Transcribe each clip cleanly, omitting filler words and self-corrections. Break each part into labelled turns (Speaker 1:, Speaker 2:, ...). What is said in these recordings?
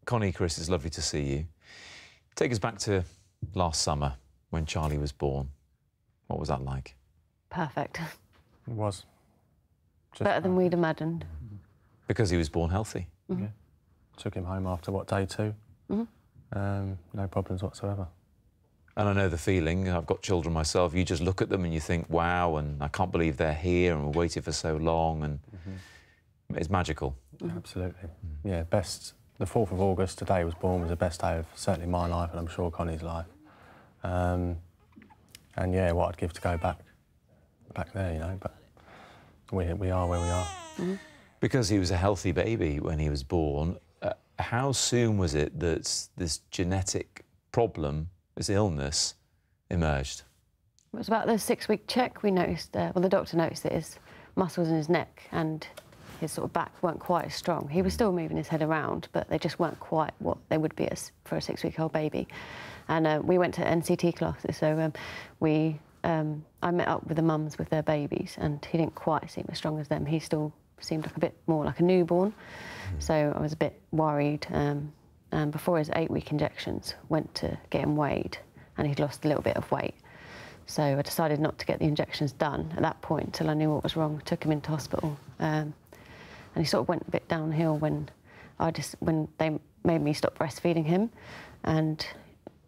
Speaker 1: Connie, Chris, it's lovely to see you. Take us back to last summer when Charlie was born. What was that like?
Speaker 2: Perfect.
Speaker 3: It was.
Speaker 2: Better than we'd imagined.
Speaker 1: Because he was born healthy?
Speaker 2: Mm-hmm.
Speaker 3: Yeah. Took him home after, what, day 2?
Speaker 2: Mm-hmm.
Speaker 3: No problems whatsoever.
Speaker 1: And I know the feeling. I've got children myself. You just look at them and you think, wow, and I can't believe they're here and we're waiting for so long, and it's magical.
Speaker 3: Absolutely. Yeah, the 4th of August, today was born, was the best day of certainly my life and I'm sure Connie's life. And yeah, what I'd give to go back there, you know, but we are where we are.
Speaker 1: Because he was a healthy baby when he was born, how soon was it that this genetic problem, this illness, emerged?
Speaker 2: It was about the 6-week check we noticed, well, the doctor noticed that his muscles in his neck and his sort of back weren't quite as strong. He was still moving his head around, but they just weren't quite what they would be for a 6-week-old baby. And we went to NCT classes, so I met up with the mums with their babies, and he didn't quite seem as strong as them. He still seemed like a bit more like a newborn, so I was a bit worried. And before his 8-week injections, went to get him weighed, and he'd lost a little bit of weight. So I decided not to get the injections done at that point till I knew what was wrong. Took him into hospital, and he sort of went a bit downhill when they made me stop breastfeeding him, and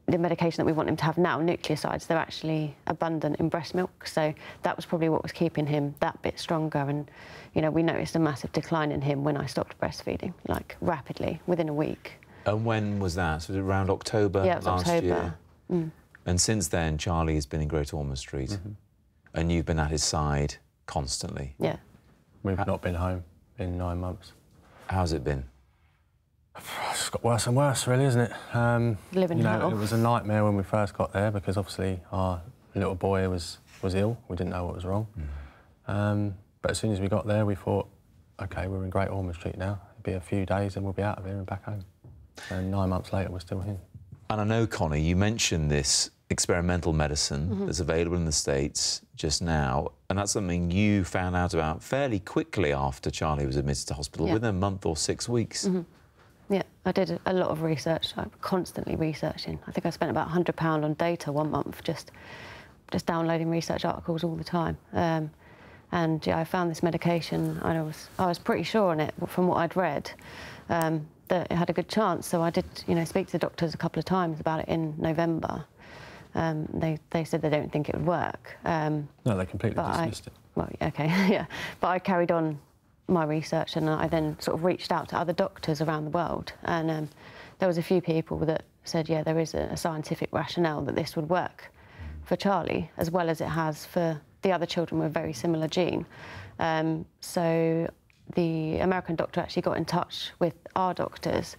Speaker 2: the medication that we want him to have now, nucleosides, they're actually abundant in breast milk, so that was probably what was keeping him that bit stronger. And, you know, we noticed a massive decline in him when I stopped breastfeeding, like rapidly, within a week. And
Speaker 1: when was that? So was it around October
Speaker 2: last
Speaker 1: year?
Speaker 2: Mm.
Speaker 1: And since then, Charlie has been in Great Ormond Street, and you've been at his side constantly?
Speaker 2: Yeah.
Speaker 3: We've not been home in 9 months.
Speaker 1: How's it been?
Speaker 3: It's got worse and worse, really, isn't it?
Speaker 2: Living hell.
Speaker 3: It was a nightmare when we first got there because obviously our little boy was ill. We didn't know what was wrong. But as soon as we got there, we thought, OK, we're in Great Ormond Street now. It'll be a few days and we'll be out of here and back home. And 9 months later, we're still here.
Speaker 1: And I know, Connie, you mentioned this experimental medicine that's available in the States just now, and that's something you found out about fairly quickly after Charlie was admitted to hospital, within a month or 6 weeks.
Speaker 2: Yeah, I did a lot of research, like constantly researching. I think I spent about £100 on data 1 month, just downloading research articles all the time. And yeah, I found this medication, and I was pretty sure on it from what I'd read, that it had a good chance. So I did, you know, speak to the doctors a couple of times about it in November. They said they don't think it would work.
Speaker 3: No, they completely dismissed it.
Speaker 2: Well, OK, yeah. But I carried on my research, and I then sort of reached out to other doctors around the world, and there was a few people that said, yeah, there is a scientific rationale that this would work for Charlie, as well as it has for the other children with a very similar gene. So the American doctor actually got in touch with our doctors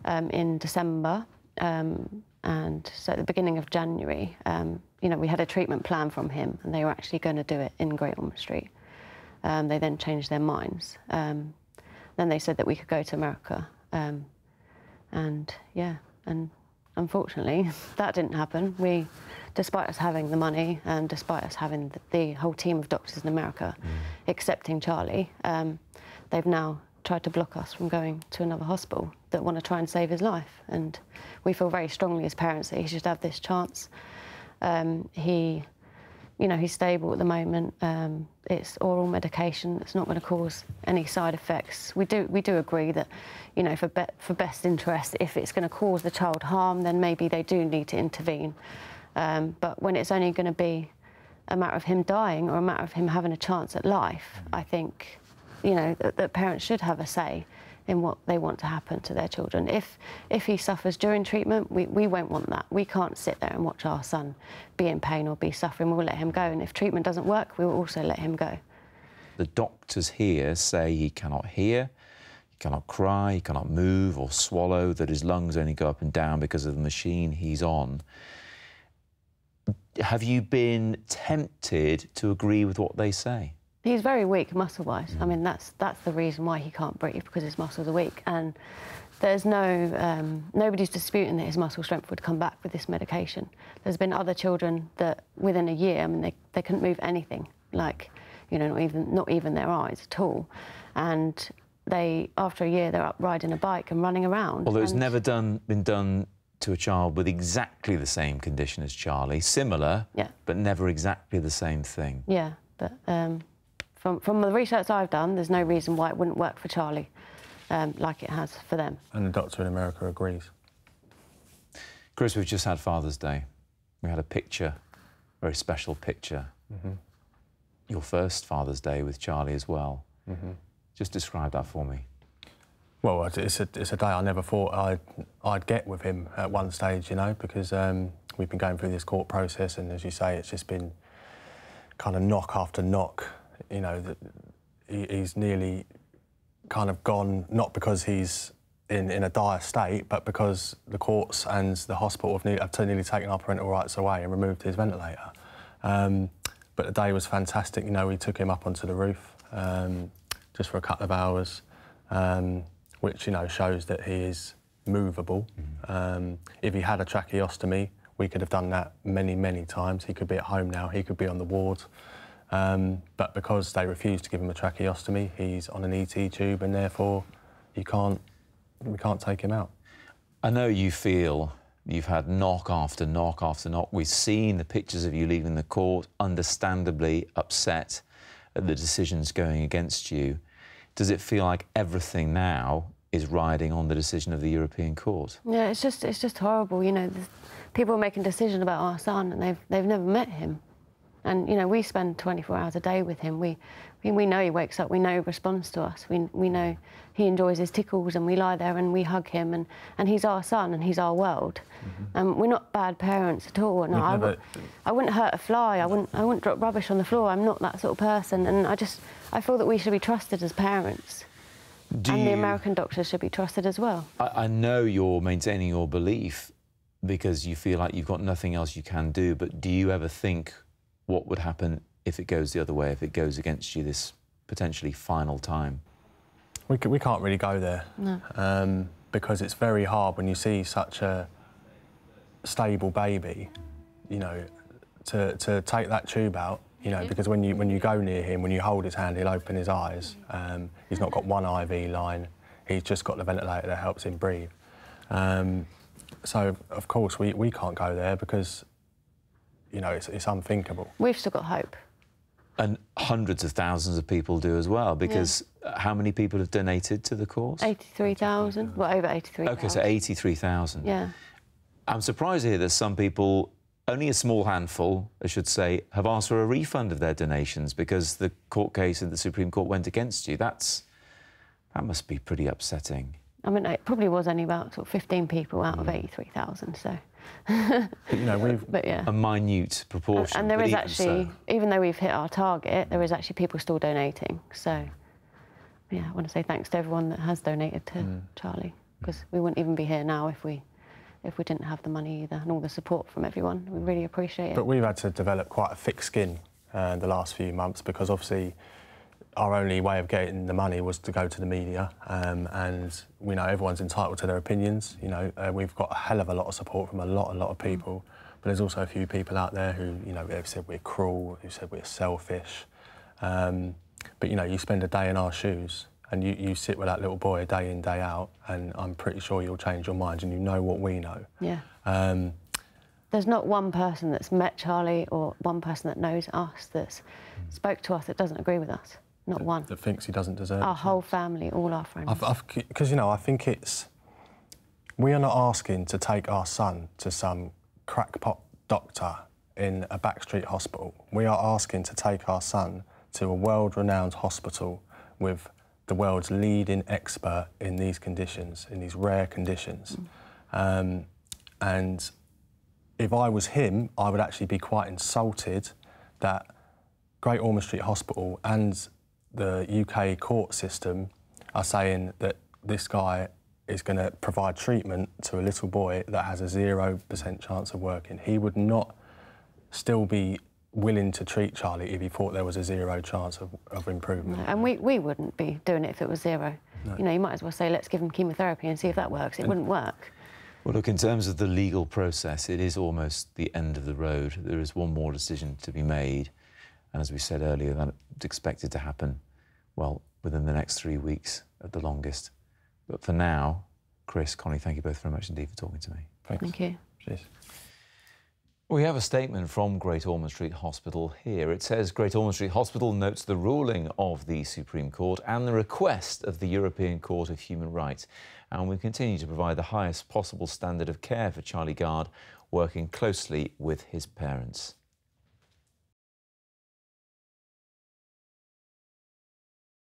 Speaker 2: in December, and so at the beginning of January, you know, we had a treatment plan from him, and they were actually going to do it in Great Ormond Street. They then changed their minds. Then they said that we could go to America. And yeah, and unfortunately, that didn't happen. Despite us having the money and despite us having the whole team of doctors in America accepting Charlie, they've now tried to block us from going to another hospital that want to try and save his life. And we feel very strongly as parents that he should have this chance. You know, he's stable at the moment. It's oral medication. It's not going to cause any side effects. We do agree that, you know, for best interest, if it's going to cause the child harm, then maybe they do need to intervene. But when it's only going to be a matter of him dying or a matter of him having a chance at life, I think, you know, that parents should have a say in what they want to happen to their children. If he suffers during treatment, we won't want that. We can't sit there and watch our son be in pain or be suffering. We'll let him go, and if treatment doesn't work, we will also let him go.
Speaker 1: The doctors here say he cannot hear, he cannot cry, he cannot move or swallow, that his lungs only go up and down because of the machine he's on. Have you been tempted to agree with what they say?
Speaker 2: He's very weak muscle-wise. I mean, that's the reason why he can't breathe, because his muscles are weak. And there's nobody's disputing that his muscle strength would come back with this medication. There's been other children that within a year, I mean, they couldn't move anything, like, you know, not even their eyes at all. And after a year, they're up riding a bike and running around.
Speaker 1: Although it's never been done to a child with exactly the same condition as Charlie, similar,
Speaker 2: yeah,
Speaker 1: but never exactly the same thing.
Speaker 2: Yeah, but from the research I've done, there's no reason why it wouldn't work for Charlie like it has for them.
Speaker 3: And the doctor in America agrees.
Speaker 1: Chris, we've just had Father's Day. We had a picture, very special picture. Your first Father's Day with Charlie as well. Just describe that for me.
Speaker 3: Well, it's a day I never thought I'd get with him at one stage, you know, because we've been going through this court process, and as you say, it's just been kind of knock after knock. You know, he's nearly kind of gone, not because he's in a dire state, but because the courts and the hospital have nearly taken our parental rights away and removed his ventilator. But the day was fantastic. You know, we took him up onto the roof just for a couple of hours, which, you know, shows that he is movable. If he had a tracheostomy, we could have done that many, many times. He could be at home now, he could be on the ward. But because they refused to give him a tracheostomy, he's on an ET tube, and therefore we can't take him out.
Speaker 1: I know you feel you've had knock after knock after knock. We've seen the pictures of you leaving the court, understandably upset at the decisions going against you. Does it feel like everything now is riding on the decision of the European Court? Yeah,
Speaker 2: it's just horrible. You know, people are making decisions about our son, and they've never met him. And, you know, we spend 24 hours a day with him. We know he wakes up, we know he responds to us, we know he enjoys his tickles, and we lie there and we hug him, and he's our son and he's our world. We're not bad parents at all, and I wouldn't hurt a fly, I wouldn't drop rubbish on the floor. I'm not that sort of person, and I feel that we should be trusted as parents. And the American doctors should be trusted as well.
Speaker 1: I know you're maintaining your belief because you feel like you've got nothing else you can do, but do you ever think what would happen if it goes the other way, if it goes against you this potentially final time?
Speaker 3: We can't really go there. No. Because it's very hard when you see such a stable baby, you know, to take that tube out, you know, because when you go near him, when you hold his hand, he'll open his eyes. He's not got one IV line, he's just got the ventilator that helps him breathe. So, of course, we can't go there because, you know, it's unthinkable.
Speaker 2: We've still got hope.
Speaker 1: And hundreds of thousands of people do as well, because how many people have donated to the cause?
Speaker 2: 83,000, well, over 83,000.
Speaker 1: OK, so 83,000.
Speaker 2: Yeah.
Speaker 1: I'm surprised to hear that some people, only a small handful, I should say, have asked for a refund of their donations because the court case at the Supreme Court went against you. That must be pretty upsetting.
Speaker 2: I mean, it probably was only about sort of 15 people out of 83,000, so...
Speaker 3: But, you know,
Speaker 1: a minute proportion.
Speaker 2: And there is actually, even though we've hit our target, there is actually people still donating. So, yeah, I want to say thanks to everyone that has donated to Charlie, because we wouldn't even be here now if we didn't have the money either, and all the support from everyone. We really appreciate it.
Speaker 3: But we've had to develop quite a thick skin the last few months, because obviously our only way of getting the money was to go to the media, and we know everyone's entitled to their opinions. You know, we've got a hell of a lot of support from a lot of people, but there's also a few people out there who, you know, have said we're cruel, who said we're selfish. But, you know, you spend a day in our shoes and you sit with that little boy day in, day out, and I'm pretty sure you'll change your mind, and you know what we know.
Speaker 2: Yeah. There's not one person that's met Charlie or one person that knows us that's spoke to us that doesn't agree with us. Not one.
Speaker 3: That thinks he doesn't deserve it.
Speaker 2: Our whole family, all our friends.
Speaker 3: Because, you know, I think we are not asking to take our son to some crackpot doctor in a backstreet hospital. We are asking to take our son to a world-renowned hospital with the world's leading expert in these conditions, in these rare conditions. And if I was him, I would actually be quite insulted that Great Ormond Street Hospital and the UK court system are saying that this guy is going to provide treatment to a little boy that has a 0% chance of working. He would not still be willing to treat Charlie if he thought there was a 0 chance of improvement.
Speaker 2: No, and we wouldn't be doing it if it was 0. No. You know, you might as well say, let's give him chemotherapy and see if that works. It wouldn't work.
Speaker 1: Well, look, in terms of the legal process, it is almost the end of the road. There is one more decision to be made. And as we said earlier, that's expected to happen, well, within the next 3 weeks at the longest. But for now, Chris, Connie, thank you both very much indeed for talking to me.
Speaker 3: Thanks.
Speaker 2: Thank you.
Speaker 3: Cheers.
Speaker 1: We have a statement from Great Ormond Street Hospital here. It says Great Ormond Street Hospital notes the ruling of the Supreme Court and the request of the European Court of Human Rights, and we continue to provide the highest possible standard of care for Charlie Gard, working closely with his parents.